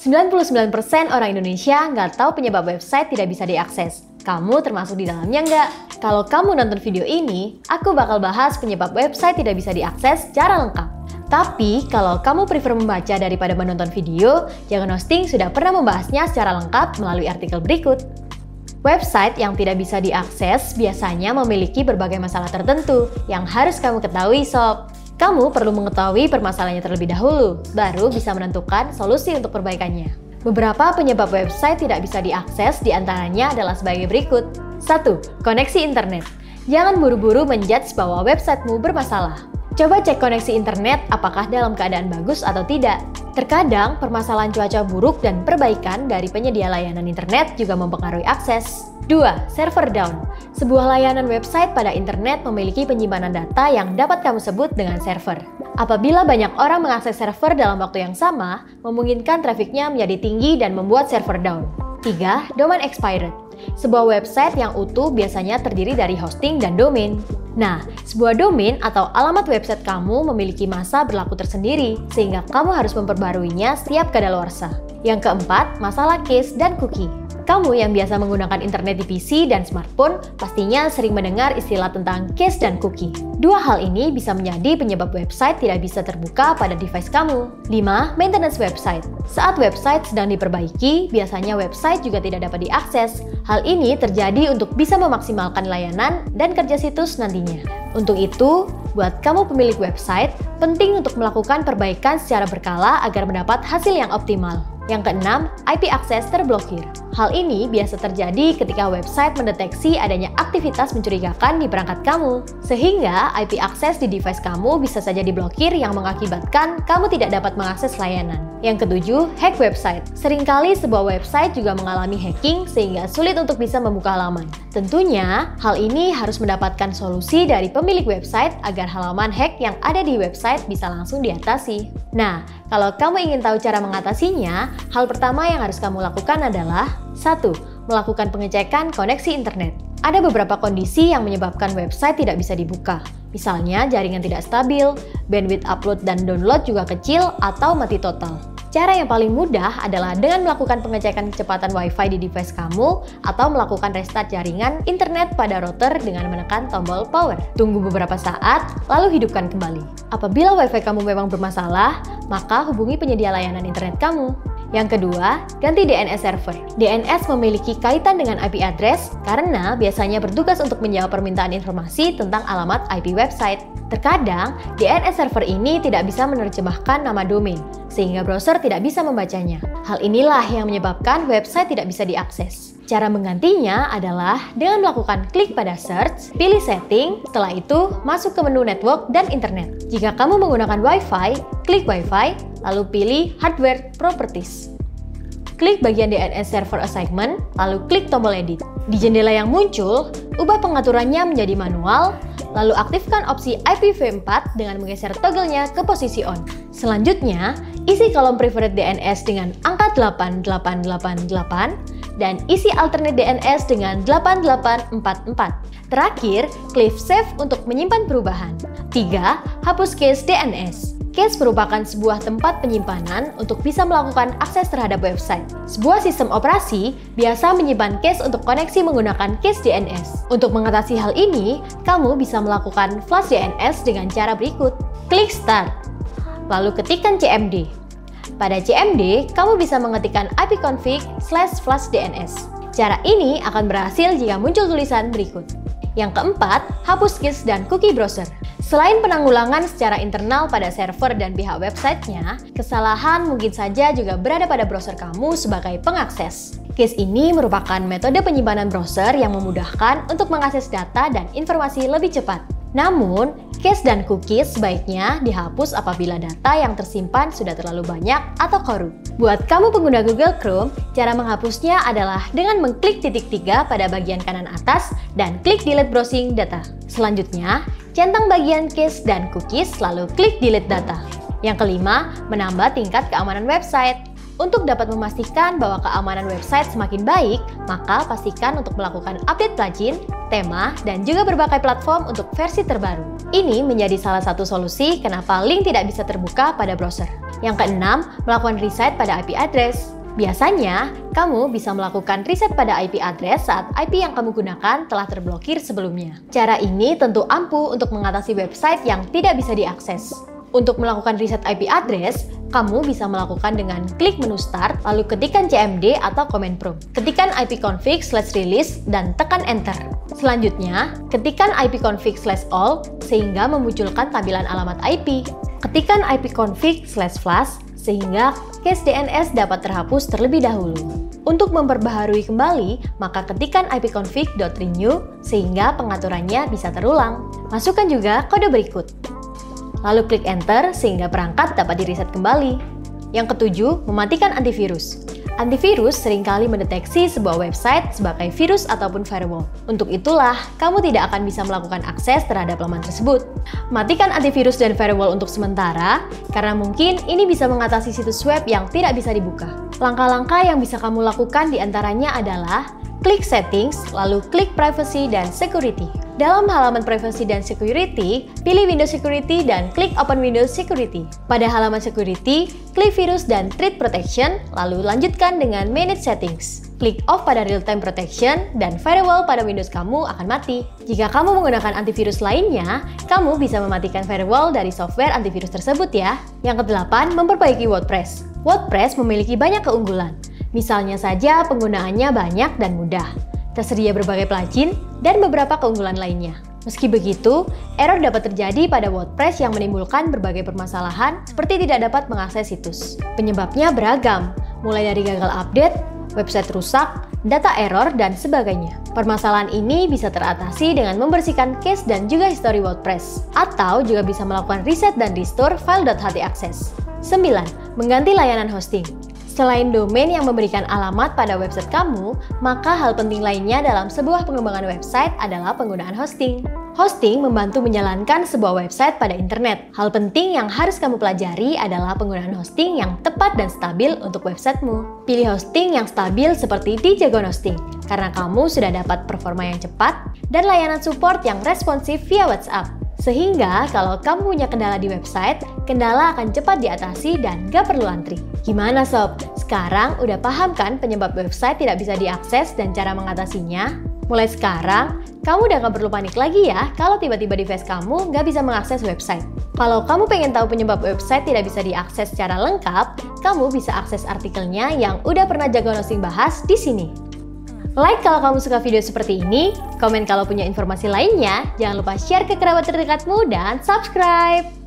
99% orang Indonesia nggak tahu penyebab website tidak bisa diakses. Kamu termasuk di dalamnya nggak? Kalau kamu nonton video ini, aku bakal bahas penyebab website tidak bisa diakses secara lengkap. Tapi, kalau kamu prefer membaca daripada menonton video, Jangan Hosting sudah pernah membahasnya secara lengkap melalui artikel berikut. Website yang tidak bisa diakses biasanya memiliki berbagai masalah tertentu yang harus kamu ketahui, sob. Kamu perlu mengetahui permasalahannya terlebih dahulu, baru bisa menentukan solusi untuk perbaikannya. Beberapa penyebab website tidak bisa diakses diantaranya adalah sebagai berikut. 1. Koneksi internet. Jangan buru-buru menjudge bahwa websitemu bermasalah. Coba cek koneksi internet apakah dalam keadaan bagus atau tidak. Terkadang, permasalahan cuaca buruk dan perbaikan dari penyedia layanan internet juga mempengaruhi akses. 2. Server down. Sebuah layanan website pada internet memiliki penyimpanan data yang dapat kamu sebut dengan server. Apabila banyak orang mengakses server dalam waktu yang sama, memungkinkan trafiknya menjadi tinggi dan membuat server down. 3. Domain expired. Sebuah website yang utuh biasanya terdiri dari hosting dan domain. Nah, sebuah domain atau alamat website kamu memiliki masa berlaku tersendiri, sehingga kamu harus memperbaruinya setiap kadaluarsa. Yang keempat, masalah cache dan cookie. Kamu yang biasa menggunakan internet di PC dan smartphone pastinya sering mendengar istilah tentang cache dan cookie. Dua hal ini bisa menjadi penyebab website tidak bisa terbuka pada device kamu. 5. Maintenance website. Saat website sedang diperbaiki, biasanya website juga tidak dapat diakses. Hal ini terjadi untuk bisa memaksimalkan layanan dan kerja situs nantinya. Untuk itu, buat kamu pemilik website, penting untuk melakukan perbaikan secara berkala agar mendapat hasil yang optimal. Yang keenam, IP access terblokir. Hal ini biasa terjadi ketika website mendeteksi adanya aktivitas mencurigakan di perangkat kamu, sehingga IP access di device kamu bisa saja diblokir yang mengakibatkan kamu tidak dapat mengakses layanan. Yang ketujuh, hack website. Seringkali sebuah website juga mengalami hacking sehingga sulit untuk bisa membuka halaman. Tentunya, hal ini harus mendapatkan solusi dari pemilik website agar halaman hack yang ada di website bisa langsung diatasi. Nah, kalau kamu ingin tahu cara mengatasinya, hal pertama yang harus kamu lakukan adalah 1. Melakukan pengecekan koneksi internet. Ada beberapa kondisi yang menyebabkan website tidak bisa dibuka. Misalnya jaringan tidak stabil, bandwidth upload dan download juga kecil atau mati total. Cara yang paling mudah adalah dengan melakukan pengecekan kecepatan Wi-Fi di device kamu atau melakukan restart jaringan internet pada router dengan menekan tombol power. Tunggu beberapa saat, lalu hidupkan kembali. Apabila Wi-Fi kamu memang bermasalah, maka hubungi penyedia layanan internet kamu. Yang kedua, ganti DNS server. DNS memiliki kaitan dengan IP address karena biasanya bertugas untuk menjawab permintaan informasi tentang alamat IP website. Terkadang, DNS server ini tidak bisa menerjemahkan nama domain, sehingga browser tidak bisa membacanya. Hal inilah yang menyebabkan website tidak bisa diakses. Cara menggantinya adalah dengan melakukan klik pada search, pilih setting, setelah itu masuk ke menu network dan internet. Jika kamu menggunakan Wi-Fi, klik Wi-Fi, lalu pilih hardware properties. Klik bagian DNS server assignment, lalu klik tombol edit. Di jendela yang muncul, ubah pengaturannya menjadi manual, lalu aktifkan opsi IPv4 dengan menggeser toggle-nya ke posisi on. Selanjutnya, isi kolom preferred DNS dengan angka 8888 dan isi alternate DNS dengan 8844. Terakhir, klik save untuk menyimpan perubahan. 3. Hapus cache DNS. Cache merupakan sebuah tempat penyimpanan untuk bisa melakukan akses terhadap website. Sebuah sistem operasi biasa menyimpan cache untuk koneksi menggunakan cache DNS. Untuk mengatasi hal ini, kamu bisa melakukan flush DNS dengan cara berikut. Klik Start, lalu ketikkan CMD. Pada CMD, kamu bisa mengetikkan ipconfig/flush DNS. Cara ini akan berhasil jika muncul tulisan berikut. Yang keempat, hapus cache dan cookie browser. Selain penanggulangan secara internal pada server dan pihak websitenya, kesalahan mungkin saja juga berada pada browser kamu sebagai pengakses. Cache ini merupakan metode penyimpanan browser yang memudahkan untuk mengakses data dan informasi lebih cepat. Namun, cache dan cookies sebaiknya dihapus apabila data yang tersimpan sudah terlalu banyak atau korup. Buat kamu pengguna Google Chrome, cara menghapusnya adalah dengan mengklik titik 3 pada bagian kanan atas dan klik Delete Browsing Data. Selanjutnya, centang bagian cache dan cookies lalu klik Delete Data. Yang kelima, menambah tingkat keamanan website. Untuk dapat memastikan bahwa keamanan website semakin baik, maka pastikan untuk melakukan update plugin, tema, dan juga berbagai platform untuk versi terbaru. Ini menjadi salah satu solusi kenapa link tidak bisa terbuka pada browser. Yang keenam, melakukan riset pada IP address. Biasanya, kamu bisa melakukan riset pada IP address saat IP yang kamu gunakan telah terblokir sebelumnya. Cara ini tentu ampuh untuk mengatasi website yang tidak bisa diakses. Untuk melakukan riset IP address, kamu bisa melakukan dengan klik menu Start, lalu ketikkan cmd atau command prompt. Ketikkan ipconfig/release dan tekan Enter. Selanjutnya, ketikkan ipconfig/all sehingga memunculkan tampilan alamat IP. Ketikkan ipconfig/flush sehingga cache DNS dapat terhapus terlebih dahulu. Untuk memperbaharui kembali, maka ketikkan ipconfig.renew sehingga pengaturannya bisa terulang. Masukkan juga kode berikut. Lalu klik Enter sehingga perangkat dapat di-reset kembali. Yang ketujuh, mematikan antivirus. Antivirus seringkali mendeteksi sebuah website sebagai virus ataupun firewall. Untuk itulah, kamu tidak akan bisa melakukan akses terhadap laman tersebut. Matikan antivirus dan firewall untuk sementara, karena mungkin ini bisa mengatasi situs web yang tidak bisa dibuka. Langkah-langkah yang bisa kamu lakukan diantaranya adalah klik Settings, lalu klik Privacy dan Security. Dalam halaman Privacy dan Security, pilih Windows Security dan klik Open Windows Security. Pada halaman Security, klik Virus dan Threat Protection, lalu lanjutkan dengan Manage Settings. Klik Off pada Real Time Protection dan firewall pada Windows kamu akan mati. Jika kamu menggunakan antivirus lainnya, kamu bisa mematikan firewall dari software antivirus tersebut ya. Yang kedelapan, memperbaiki WordPress. WordPress memiliki banyak keunggulan. Misalnya saja penggunaannya banyak dan mudah. Tersedia berbagai plugin dan beberapa keunggulan lainnya. Meski begitu, error dapat terjadi pada WordPress yang menimbulkan berbagai permasalahan seperti tidak dapat mengakses situs. Penyebabnya beragam, mulai dari gagal update, website rusak, data error, dan sebagainya. Permasalahan ini bisa teratasi dengan membersihkan cache dan juga histori WordPress, atau juga bisa melakukan reset dan restore file.htaccess. 9. Mengganti layanan hosting. Selain domain yang memberikan alamat pada website kamu, maka hal penting lainnya dalam sebuah pengembangan website adalah penggunaan hosting. Hosting membantu menjalankan sebuah website pada internet. Hal penting yang harus kamu pelajari adalah penggunaan hosting yang tepat dan stabil untuk websitemu. Pilih hosting yang stabil seperti di Jagon Hosting, karena kamu sudah dapat performa yang cepat dan layanan support yang responsif via WhatsApp. Sehingga kalau kamu punya kendala di website, kendala akan cepat diatasi dan gak perlu antri. Gimana sob? Sekarang udah paham kan penyebab website tidak bisa diakses dan cara mengatasinya? Mulai sekarang, kamu udah gak perlu panik lagi ya kalau tiba-tiba device kamu gak bisa mengakses website. Kalau kamu pengen tahu penyebab website tidak bisa diakses secara lengkap, kamu bisa akses artikelnya yang udah pernah Jagon Hosting bahas di sini. Like kalau kamu suka video seperti ini, komen kalau punya informasi lainnya, jangan lupa share ke kerabat terdekatmu, dan subscribe!